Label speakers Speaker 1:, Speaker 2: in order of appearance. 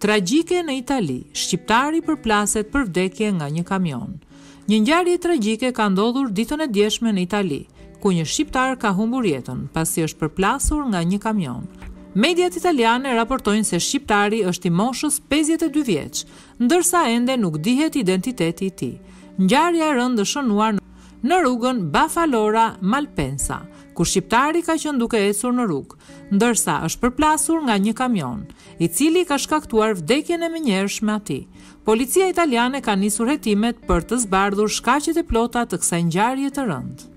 Speaker 1: Tragjike në Itali, shqiptari përplaset për vdekje nga një kamion. Një ngjarje tragjike ka ndodhur ditën e djeshme në Itali, ku një shqiptar ka humbur jetën pasi është përplasur nga një kamion. Mediat italiane raportojnë se shqiptari është i moshës 52 vjeç, ndërsa ende nuk dihet identiteti i tij. Ngjarja e rëndë shënuar në rrugën Bafalora Malpensa, ku shqiptari ka qenë duke ecur në rrugë, ndërsa është përplasur nga një kamion, i cili ka shkaktuar vdekjen e menjëhershme atij. Policia italiane ka nisur hetimet për të zbardhur shkaqet e plota të kësaj ngjarje të rëndë.